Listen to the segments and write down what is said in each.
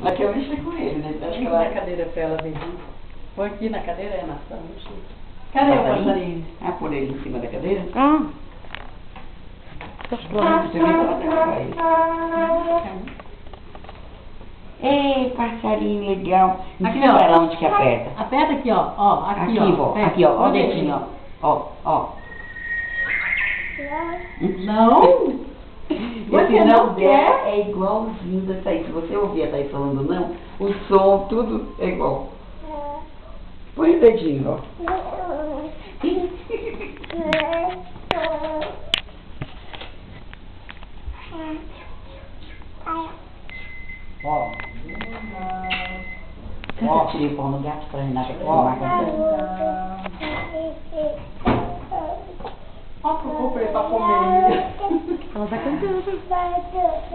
Ela quer mexer com ele, né? Põe aqui na cadeira pra ela ver. Põe aqui na cadeira, é na sala. Cadê o passarinho? Ah, por ele em cima da cadeira? Ah. Você vê que ela tá com ele. Ei, passarinho legal. Aqui, Ensina ó. pra ela onde que aperta. Aperta aqui, ó. Ó, aqui, ó. Vó. Aperta. Aqui, ó. Ó o dedinho, ó. Ó, ó. Não! Esse não quer é igualzinho da Thaís. Se você ouvir a Thaís falando não, o som, tudo é igual. Põe o dedinho, ó. Ó. Ó, tirei o pão no gato pra Renata tomar. Ó, que eu comprei pra comer. Ela tá cantando.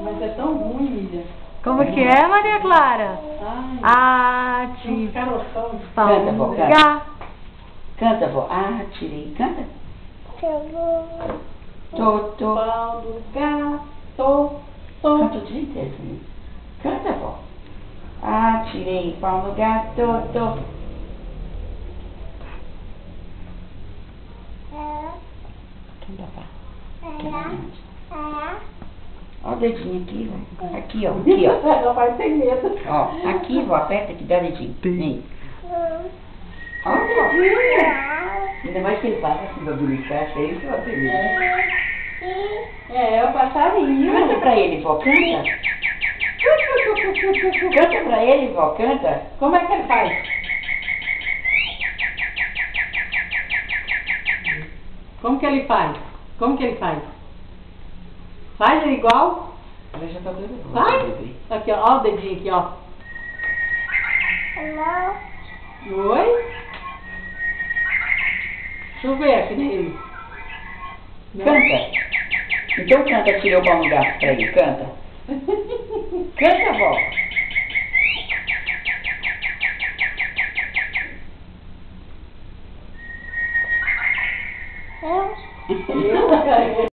Mas é tão ruim, Miriam. Como que é, Maria Clara? Ai, Ati, tem uns caroção. Canta, vó, canta. Gá. Canta, vó. Ah, tirei. Canta. Tô. Pau do gato. Canta o dia inteiro, filho. Canta, vó. Ah, tirei pau no gato, tô. Canta, pá. Ó o dedinho aqui, ó. Aqui, ó. Aqui, ó. Ela vai ter medo. Ó, aqui, vó. Aperta aqui, dá o dedinho. Vem. Ó o dedinho. Ainda mais que ele passa assim, pra brincar, cheio, que vai ter medo. É o passarinho. Canta pra ele, vó. Canta. Canta pra ele, vó. Canta. Como é que ele faz? Como que ele faz? Como que ele faz? Faz ele igual? Ela já tá doida. Faz? Aqui, ó o dedinho aqui, ó. Oi? Deixa eu ver aqui nele. Canta. Então canta, tirei o pau no gato pra ele. Canta. Canta, vó. Eu?